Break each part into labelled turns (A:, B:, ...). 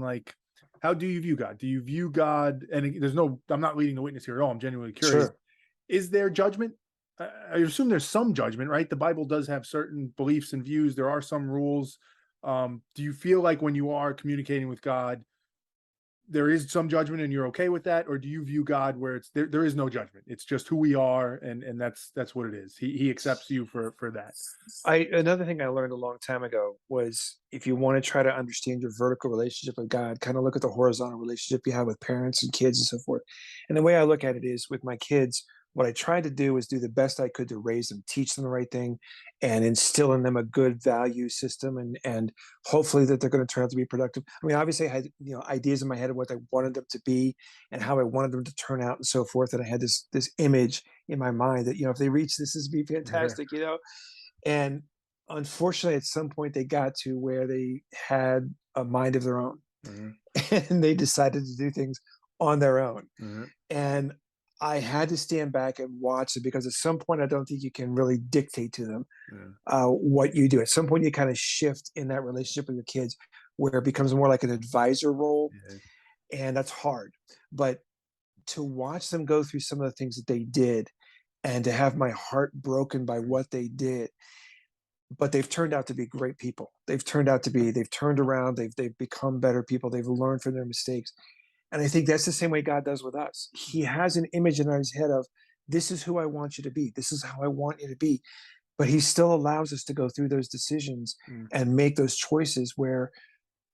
A: like, how do you view God? Do you view God? And there's no, I'm not leading the witness here at all. I'm genuinely curious.
B: Sure.
A: Is there judgment? I assume there's some judgment, right? The Bible does have certain beliefs and views. There are some rules. Do you feel like when you are communicating with God, there is some judgment and you're okay with that? Or do you view God where it's there is no judgment? It's just who we are, and that's what it is. He accepts you for that.
B: I Another thing I learned a long time ago was if you want to try to understand your vertical relationship with God, kind of look at the horizontal relationship you have with parents and kids and so forth. And the way I look at it is with my kids, what I tried to do is do the best I could to raise them, teach them the right thing, and instill in them a good value system, and hopefully that they're going to turn out to be productive. I mean, obviously I had, ideas in my head of what I wanted them to be and how I wanted them to turn out and so forth. And I had this image in my mind that, if they reach this is be
A: Yeah.
B: fantastic. And unfortunately, at some point, they got to where they had a mind of their own
A: Mhm.
B: and they decided to do things on their own.
A: Mhm.
B: And I had to stand back and watch it because at some point, I don't think you can really dictate to them
A: Yeah.
B: what you do. At some point, you kind of shift in that relationship with your kids where it becomes more like an advisor role.
A: Yeah.
B: And that's hard. But to watch them go through some of the things that they did and to have my heart broken by what they did, but they've turned out to be great people. They've turned around, they've become better people, they've learned from their mistakes. And I think that's the same way God does with us. He has an image in his head of, this is who I want you to be, this is how I want you to be. But he still allows us to go through those decisions
A: Mm.
B: and make those choices where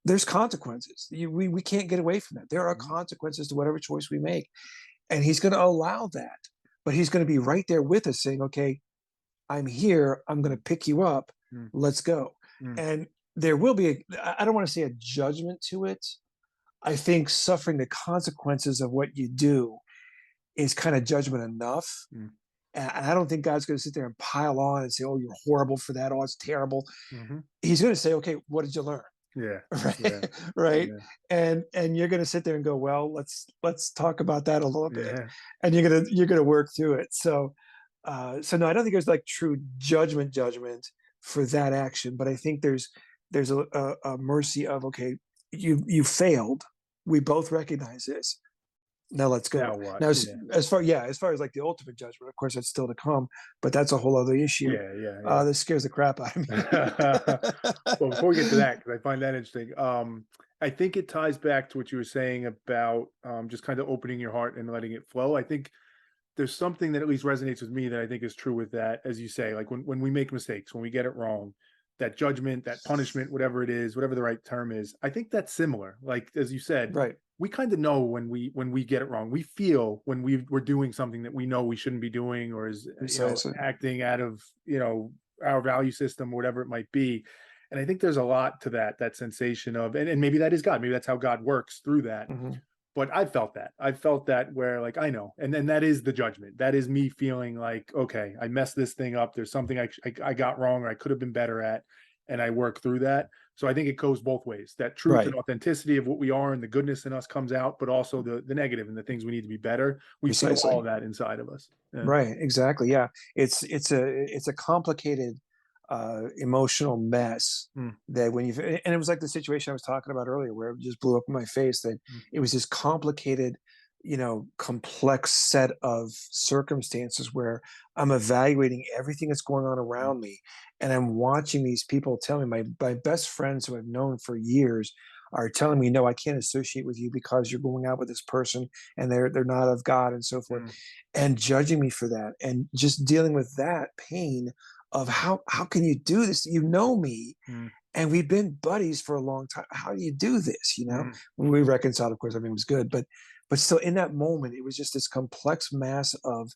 B: there's consequences. We can't get away from that. There are
A: Mhm.
B: consequences to whatever choice we make. And he's going to allow that. But he's going to be right there with us saying, okay, I'm here. I'm going to pick you up.
A: Mm.
B: Let's go.
A: Mm.
B: And there will be, I don't want to say a judgment to it. I think suffering the consequences of what you do is kind of judgment enough.
A: Mm.
B: And I don't think God's going to sit there and pile on and say, oh, you're horrible for that. Oh, it's terrible.
A: Mhm.
B: He's going to say, okay, what did you learn?
A: Yeah. Yeah.
B: Right. Right.
A: Yeah.
B: And you're going to sit there and go, well, let's talk about that a little bit.
A: Yeah.
B: And you're going to work through it. So no, I don't think there's like true judgment for that action, but I think there's a mercy of, okay, you failed. We both recognize this. Now let's
A: Now
B: go.
A: what?
B: Now,
A: Yeah.
B: as far as like the ultimate judgment, of course, that's still to come, but that's a whole other issue.
A: Yeah. Yeah. Yeah.
B: That scares the crap out of me.
A: Well, before we get to that, because I find that interesting, I think it ties back to what you were saying about just kind of opening your heart and letting it flow. I think there's something that at least resonates with me that I think is true with that, as you say, like when we make mistakes, when we get it wrong, that judgment, that punishment, whatever it is, whatever the right term is, I think that's similar. Like as you said,
B: Right.
A: we kind of know when we get it wrong. We feel when we're doing something that we know we shouldn't be doing, or is
B: Precisely.
A: acting out of our value system, whatever it might be. And I think there's a lot to that sensation of, and maybe that is God. Maybe that's how God works through that.
B: Hmm.
A: But I felt that. I felt that where like I know, and then that is the judgment. That is me feeling like, okay, I messed this thing up. There's something I got wrong or I could have been better at, and I work through that. So I think it goes both ways. That truth and
B: Right.
A: authenticity of what we are and the goodness in us comes out, but also the negative and the things we need to be better. We feel all of
B: Precisely.
A: that inside of us. Yeah.
B: Right. Exactly. Yeah. It's a complicated emotional mess
A: Mm.
B: that when you and it was like the situation I was talking about earlier where it just blew up in my face that
A: Mm.
B: it was this complicated, complex set of circumstances where I'm evaluating everything that's going on
A: Mm.
B: around me, and I'm watching these people tell me, my best friends who I've known for years are telling me, no, I can't associate with you because you're going out with this person and they're not of God and so forth,
A: Mm.
B: and judging me for that, and just dealing with that pain of how can you do this? You know me,
A: Mm.
B: and we've been buddies for a long time. How do you do this?
A: Mm.
B: When we reconciled, of course, everything was good, but still, in that moment, it was just this complex mass of,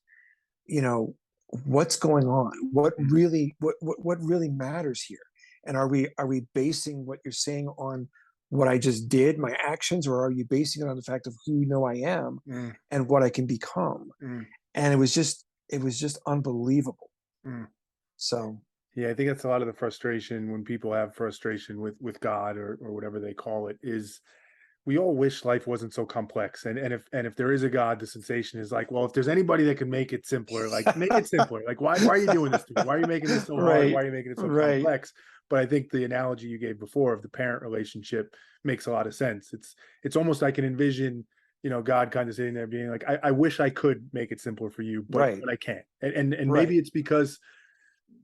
B: you know, what's going on,
A: Mm.
B: what really matters here, and are we basing what you're saying on what I just did, my actions, or are you basing it on the fact of who I am
A: Mm.
B: and what I can become?
A: Mm.
B: And it was just unbelievable.
A: Mm.
B: So
A: Yeah, I think that's a lot of the frustration when people have frustration with God or whatever they call it is we all wish life wasn't so complex. And if there is a God, the sensation is like, well, if there's anybody that can make it simpler, like make it simpler. Like why are you doing this to me? Why are you making this so hard?
B: Right,
A: Why are you making it so
B: right,
A: complex? But I think the analogy you gave before of the parent relationship makes a lot of sense. It's almost I can envision, God kind of sitting there being like, I wish I could make it simpler for you, but
B: right,
A: I can't. And
B: right,
A: maybe it's because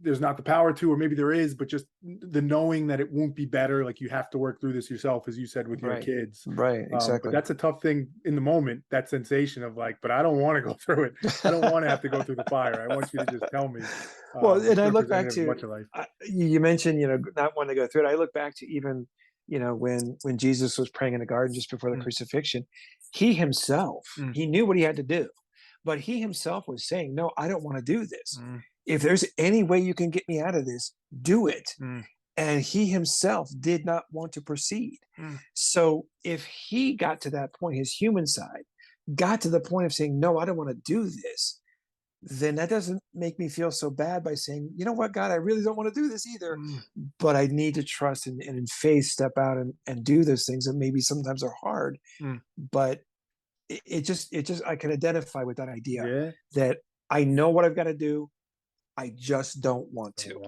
A: there's not the power to, or maybe there is, but just the knowing that it won't be better. Like you have to work through this yourself, as you said with your
B: right,
A: kids.
B: right,
A: But
B: exactly.
A: that's a tough thing in the moment. That sensation of like, but I don't want to go through it. I don't want to have to go through the fire. I want you to just tell me.
B: Well, and
A: It's
B: I look back
A: representative of
B: to,
A: much of life.
B: you mentioned, not wanting to go through it. I look back to even, when Jesus was praying in the garden just before the
A: Mm,
B: crucifixion, he himself,
A: mm,
B: he knew what he had to do, but he himself was saying, "No, I don't want to do this.
A: mm,
B: If there's any way you can get me out of this, do it."
A: mm,
B: And he himself did not want to proceed.
A: mm,
B: So if he got to that point, his human side got to the point of saying, "No, I don't want to do this," then that doesn't make me feel so bad by saying, "You know what, God, I really don't want to do this either,
A: mm,
B: but I need to trust and in faith step out and do those things that maybe sometimes are hard."
A: mm.
B: But I can identify with that idea
A: Yeah.
B: that I know what I've got to do. I just don't want to.